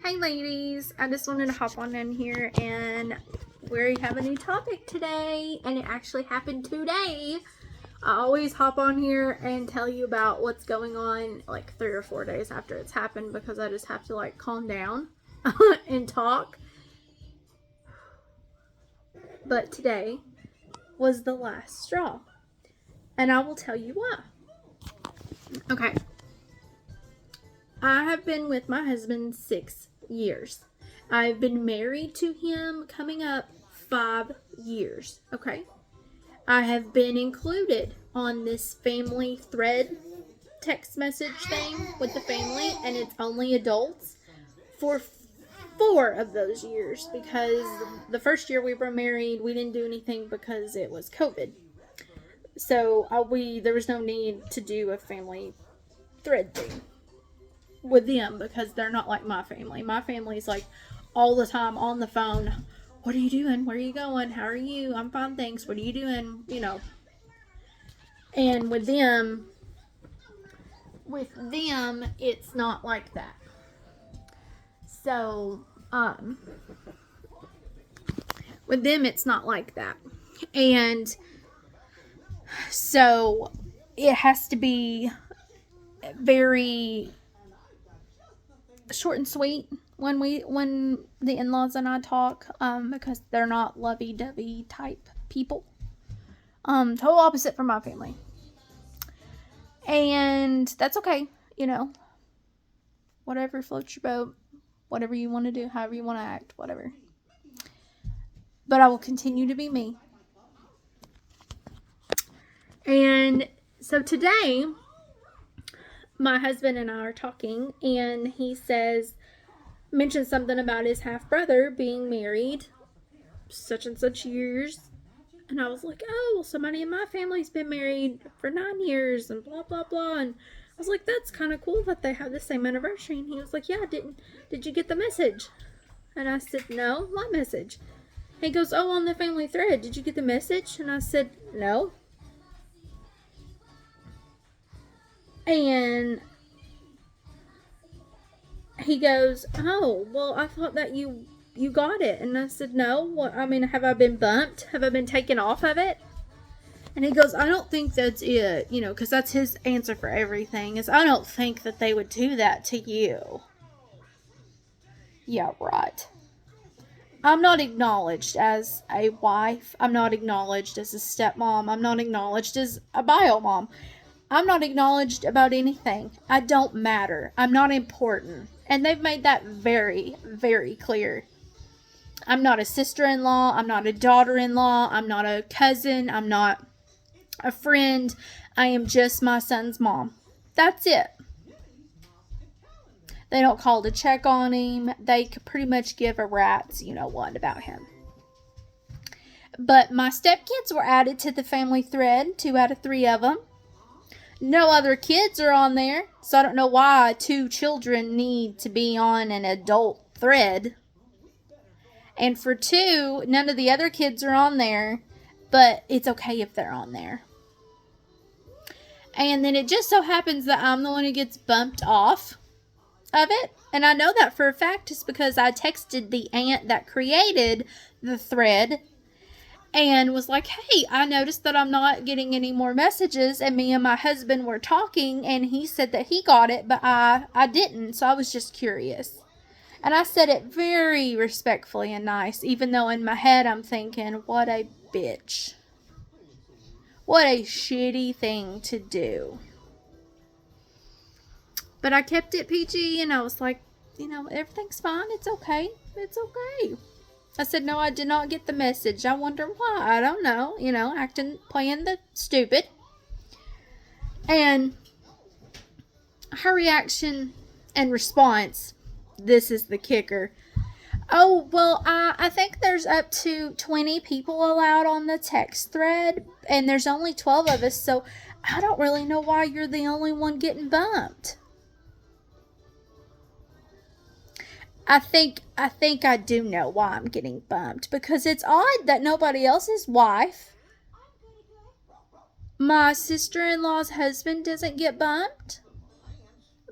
Hey ladies, I just wanted to hop on in here and we have a new topic today, and it actually happened today. I always hop on here and tell you about what's going on like 3 or 4 days after it's happened because I just have to like calm down and talk. But today was the last straw, and I will tell you why. Okay. I have been with my husband 6 years. I've been married to him coming up 5 years. Okay. I have been included on this family thread text message thing with the family, and it's only adults for 4 of those years because the first year we were married, we didn't do anything because it was COVID. So there was no need to do a family thread thing with them because they're not like my family. My family's like all the time on the phone. What are you doing? Where are you going? How are you? I'm fine, thanks. What are you doing? You know. And with them, it's not like that. So, with them, it's not like that. And so, it has to be very short and sweet when the in-laws and I talk, because they're not lovey-dovey type people. Total opposite from my family. And that's okay, you know. Whatever floats your boat, whatever you want to do, however you want to act, whatever. But I will continue to be me. And so today, my husband and I are talking, and he mentioned something about his half-brother being married such and such years. And I was like, oh, well, somebody in my family's been married for 9 years and blah, blah, blah. And I was like, that's kind of cool that they have the same anniversary. And he was like, yeah, did you get the message? And I said, no, what message? He goes, oh, on the family thread, did you get the message? And I said, no. And he goes, oh, well, I thought that you got it. And I said, no. What? I mean, have I been bumped? Have I been taken off of it? And he goes, I don't think that's it. You know, because that's his answer for everything is, I don't think that they would do that to you. Yeah, right. I'm not acknowledged as a wife. I'm not acknowledged as a stepmom. I'm not acknowledged as a bio mom. I'm not acknowledged about anything. I don't matter. I'm not important. And they've made that very, very clear. I'm not a sister-in-law. I'm not a daughter-in-law. I'm not a cousin. I'm not a friend. I am just my son's mom. That's it. They don't call to check on him. They could pretty much give a rat's you-know-what about him. But my stepkids were added to the family thread, 2 out of 3 of them. No other kids are on there, so I don't know why 2 children need to be on an adult thread. And for 2, none of the other kids are on there, but it's okay if they're on there. And then it just so happens that I'm the one who gets bumped off of it. And I know that for a fact just because I texted the aunt that created the thread and was like, hey, I noticed that I'm not getting any more messages, and me and my husband were talking, and he said that he got it, but I didn't, so I was just curious. And I said it very respectfully and nice, even though in my head I'm thinking, what a bitch. What a shitty thing to do. But I kept it PG, and I was like, everything's fine, it's okay, it's okay. I said, no, I did not get the message. I wonder why. I don't know. Playing the stupid. And her reaction and response, this is the kicker. Oh, well, I think there's up to 20 people allowed on the text thread, and there's only 12 of us, so I don't really know why you're the only one getting bumped. I think I do know why I'm getting bumped, because it's odd that nobody else's wife, my sister-in-law's husband, doesn't get bumped.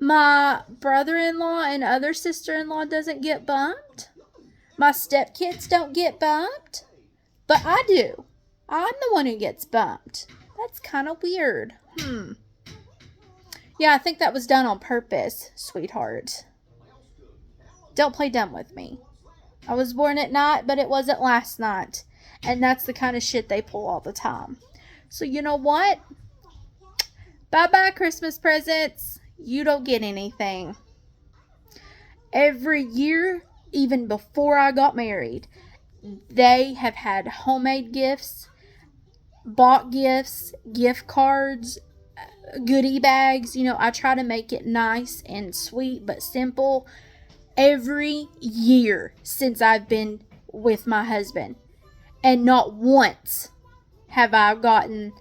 My brother-in-law and other sister-in-law doesn't get bumped. My stepkids don't get bumped. But I do. I'm the one who gets bumped. That's kind of weird. Yeah, I think that was done on purpose, sweetheart. Don't play dumb with me. I was born at night, but it wasn't last night. And that's the kind of shit they pull all the time. So you know what? Bye-bye, Christmas presents. You don't get anything. Every year, even before I got married, they have had homemade gifts, bought gifts, gift cards, goodie bags. You know, I try to make it nice and sweet but simple every year since I've been with my husband. And not once have I gotten,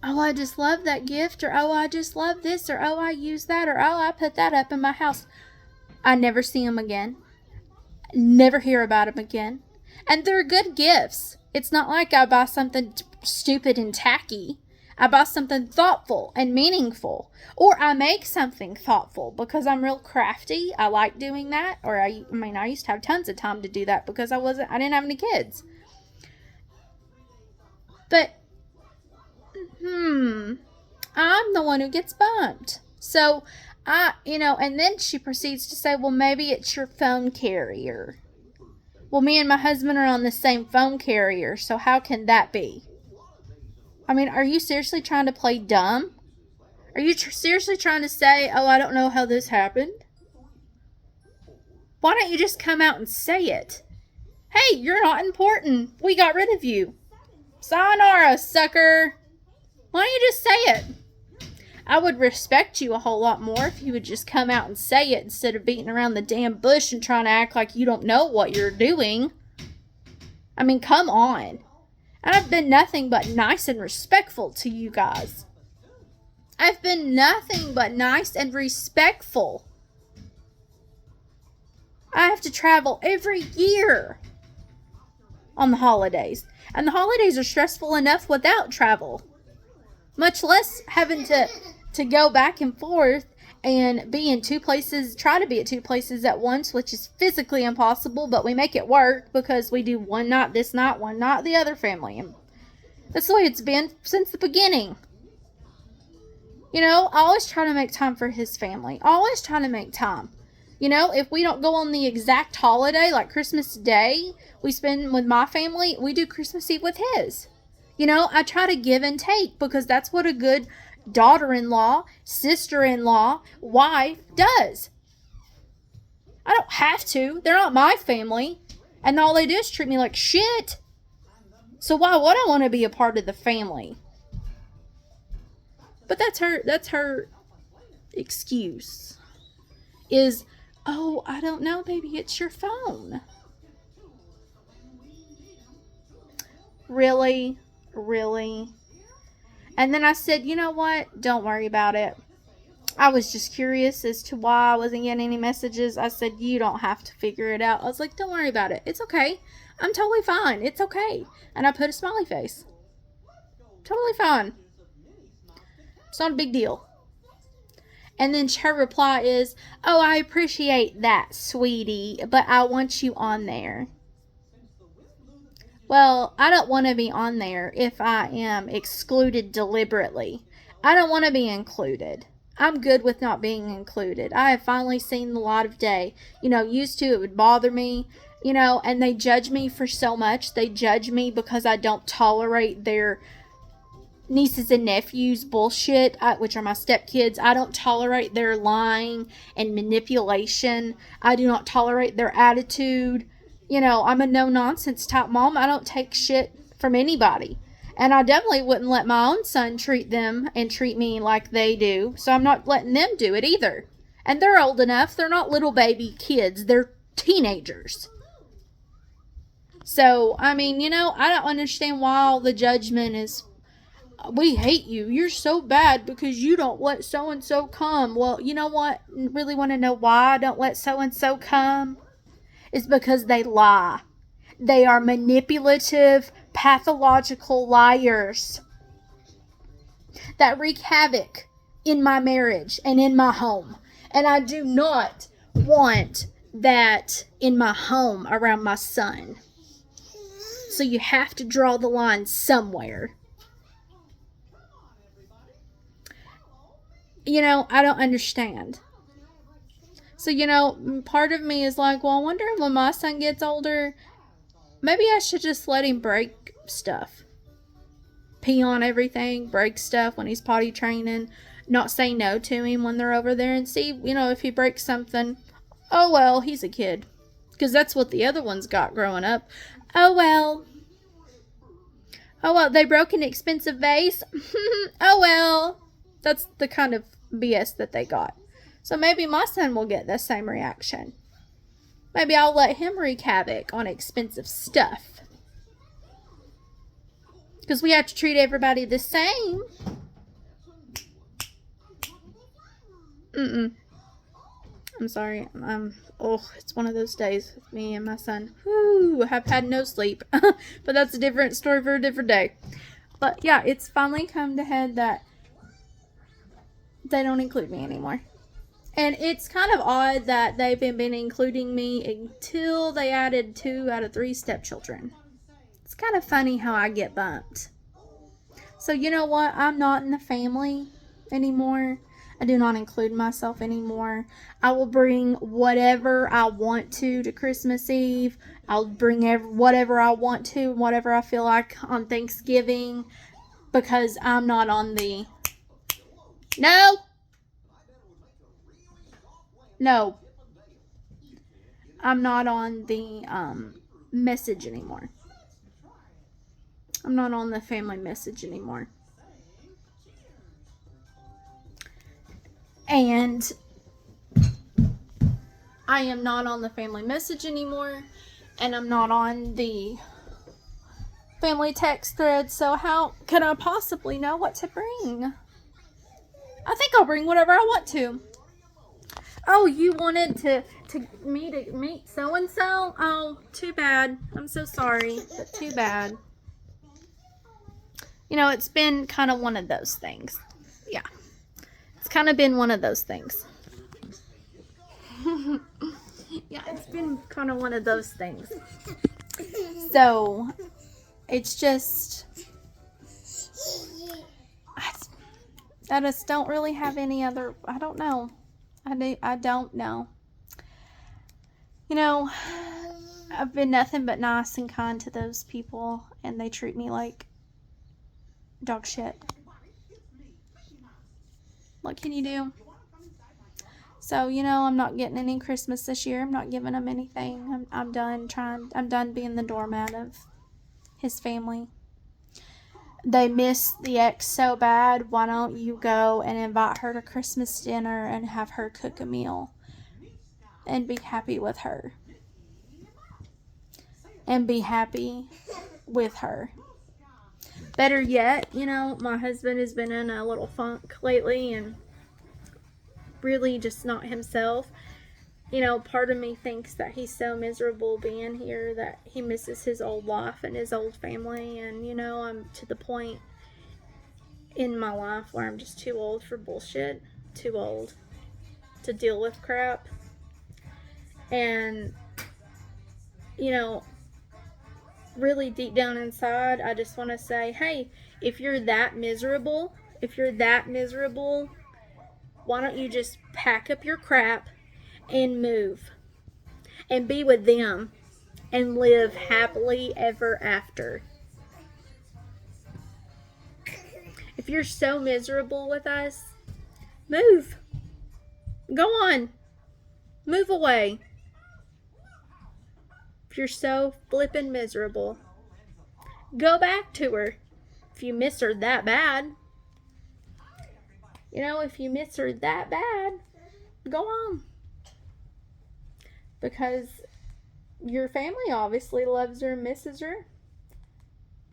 oh, I just love that gift, or oh, I just love this, or oh, I use that, or oh, I put that up in my house. I never see them again. Never hear about them again. And they're good gifts. It's not like I buy something stupid and tacky. I buy something thoughtful and meaningful. Or I make something thoughtful because I'm real crafty. I like doing that. Or I used to have tons of time to do that because I didn't have any kids. But, I'm the one who gets bumped. So, and then she proceeds to say, well, maybe it's your phone carrier. Well, me and my husband are on the same phone carrier, so how can that be? I mean, are you seriously trying to play dumb? Are you seriously trying to say, oh, I don't know how this happened? Why don't you just come out and say it? Hey, you're not important. We got rid of you. Sayonara, sucker. Why don't you just say it? I would respect you a whole lot more if you would just come out and say it instead of beating around the damn bush and trying to act like you don't know what you're doing. I mean, come on. And I've been nothing but nice and respectful to you guys. I've been nothing but nice and respectful. I have to travel every year on the holidays. And the holidays are stressful enough without travel. Much less having to go back and forth and be in two places, try to be at two places at once, which is physically impossible, but we make it work because we do one night this night, one night the other family. And that's the way it's been since the beginning. You know, I always try to make time for his family. I always try to make time. You know, if we don't go on the exact holiday, like Christmas Day, we spend with my family, we do Christmas Eve with his. You know, I try to give and take because that's what a good daughter-in-law, sister-in-law, wife does. I don't have to. They're not my family. And all they do is treat me like shit. So why would I want to be a part of the family? But that's her excuse. Is, oh, I don't know, baby, it's your phone. Really? Really? And then I said, you know what? Don't worry about it. I was just curious as to why I wasn't getting any messages. I said, you don't have to figure it out. I was like, don't worry about it. It's okay. I'm totally fine. It's okay. And I put a smiley face. Totally fine. It's not a big deal. And then her reply is, oh, I appreciate that, sweetie, but I want you on there. Well, I don't want to be on there if I am excluded deliberately. I don't want to be included. I'm good with not being included. I have finally seen the light of day. You know, used to it would bother me, you know, and they judge me for so much. They judge me because I don't tolerate their nieces and nephews bullshit, which are my stepkids. I don't tolerate their lying and manipulation. I do not tolerate their attitude. You know, I'm a no-nonsense type mom. I don't take shit from anybody. And I definitely wouldn't let my own son treat them and treat me like they do. So I'm not letting them do it either. And they're old enough. They're not little baby kids. They're teenagers. So, I mean, you know, I don't understand why all the judgment is, we hate you. You're so bad because you don't let so-and-so come. Well, you know what? Really want to know why I don't let so-and-so come? It's because they lie. They are manipulative, pathological liars that wreak havoc in my marriage and in my home. And I do not want that in my home around my son. So you have to draw the line somewhere. I don't understand. So, part of me is like, well, I wonder when my son gets older, maybe I should just let him break stuff. Pee on everything, break stuff when he's potty training, not say no to him when they're over there, and see, if he breaks something, oh well, he's a kid. Because that's what the other ones got growing up. Oh well, they broke an expensive vase. Oh well. That's the kind of BS that they got. So maybe my son will get the same reaction. Maybe I'll let him wreak havoc on expensive stuff. Because we have to treat everybody the same. I'm sorry. It's one of those days with me and my son. Whew, I've had no sleep. But that's a different story for a different day. But yeah, it's finally come to head that they don't include me anymore. And it's kind of odd that they've been including me until they added 2 out of 3 stepchildren. It's kind of funny how I get bumped. So you know what? I'm not in the family anymore. I do not include myself anymore. I will bring whatever I want to Christmas Eve. I'll bring whatever I want to, whatever I feel like on Thanksgiving, because I'm not on the... No. I'm not on the message anymore. I'm not on the family message anymore. And I am not on the family message anymore. And I'm not on the family text thread. So how could I possibly know what to bring? I think I'll bring whatever I want to. Oh, you wanted to meet so-and-so? Oh, too bad. I'm so sorry, but too bad. It's been kind of one of those things. Yeah. It's kind of been one of those things. Yeah, it's been kind of one of those things. So, it's just... I just don't really have any other... I don't know. I don't know. I've been nothing but nice and kind to those people, and they treat me like dog shit. What can you do? So, I'm not getting any Christmas this year. I'm not giving him anything. I'm done being the doormat of his family. They miss the ex so bad. Why don't you go and invite her to Christmas dinner and have her cook a meal and be happy with her? And be happy with her. Better yet, my husband has been in a little funk lately and really just not himself. Part of me thinks that he's so miserable being here that he misses his old life and his old family. And, I'm to the point in my life where I'm just too old for bullshit. Too old to deal with crap. And, really deep down inside, I just want to say, hey, if you're that miserable, why don't you just pack up your crap and move and be with them and live happily ever after? If you're so miserable with us, move. Go on. Move away. If you're so flippin' miserable, go back to her. If you miss her that bad. If you miss her that bad, go on. Because your family obviously loves her and misses her.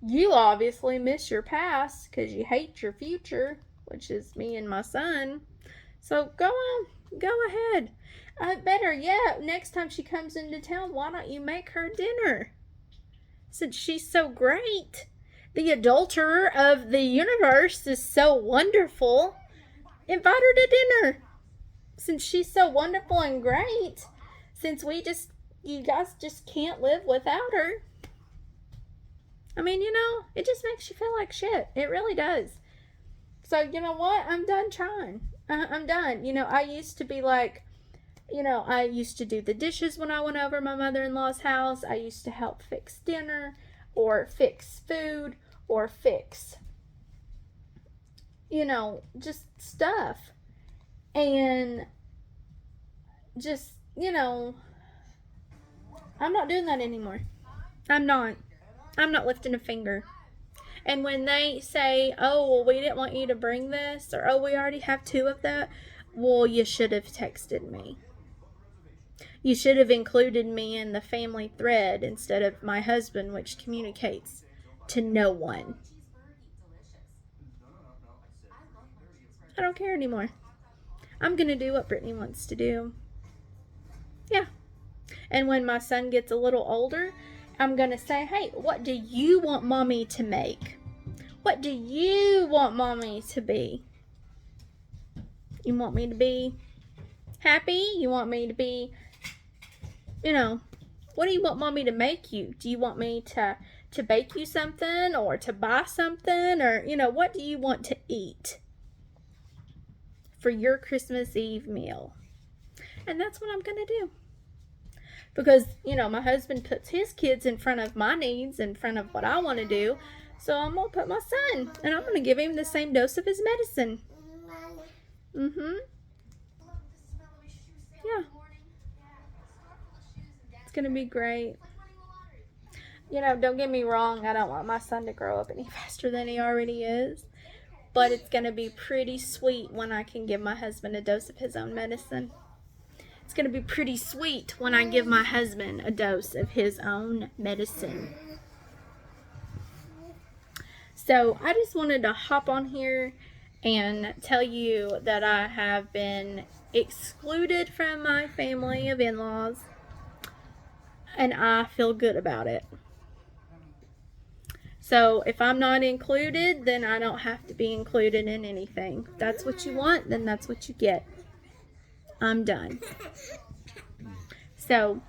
You obviously miss your past because you hate your future, which is me and my son. So go on. Go ahead. Better yet, next time she comes into town, why don't you make her dinner? Since she's so great. The adulterer of the universe is so wonderful. invite her to dinner. Since she's so wonderful and great, since you guys just can't live without her. I mean, it just makes you feel like shit. It really does. So, you know what? I'm done trying. I'm done. I used to be like, I used to do the dishes when I went over my mother-in-law's house. I used to help fix dinner or fix food or fix, just stuff. And just, I'm not doing that anymore. I'm not. I'm not lifting a finger. And when they say, oh, well, we didn't want you to bring this, or oh, we already have 2 of that, well, you should have texted me. You should have included me in the family thread instead of my husband, which communicates to no one. I don't care anymore. I'm going to do what Brittany wants to do. Yeah. And when my son gets a little older, I'm going to say, hey, what do you want mommy to make? What do you want mommy to be? You want me to be happy? You want me to be, what do you want mommy to make you? Do you want me to bake you something or to buy something? Or, what do you want to eat for your Christmas Eve meal? And that's what I'm going to do. Because, my husband puts his kids in front of my needs, in front of what I want to do. So I'm going to put my son, and I'm going to give him the same dose of his medicine. Mm-hmm. Yeah. It's going to be great. Don't get me wrong. I don't want my son to grow up any faster than he already is. But it's going to be pretty sweet when I can give my husband a dose of his own medicine. It's going to be pretty sweet when I give my husband a dose of his own medicine. So I just wanted to hop on here and tell you that I have been excluded from my family of in-laws, and I feel good about it. So if I'm not included, then I don't have to be included in anything. If that's what you want, then that's what you get. I'm done. So,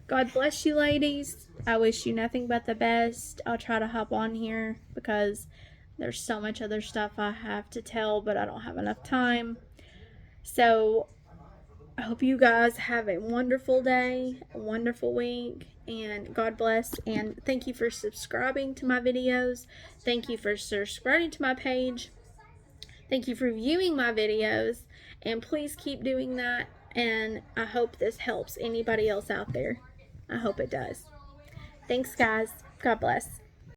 God bless you, ladies. I wish you nothing but the best. I'll try to hop on here because there's so much other stuff I have to tell, but I don't have enough time. So, I hope you guys have a wonderful day, a wonderful week, and God bless. And thank you for subscribing to my videos. Thank you for subscribing to my page. Thank you for viewing my videos. And please keep doing that. And I hope this helps anybody else out there. I hope it does. Thanks, guys. God bless.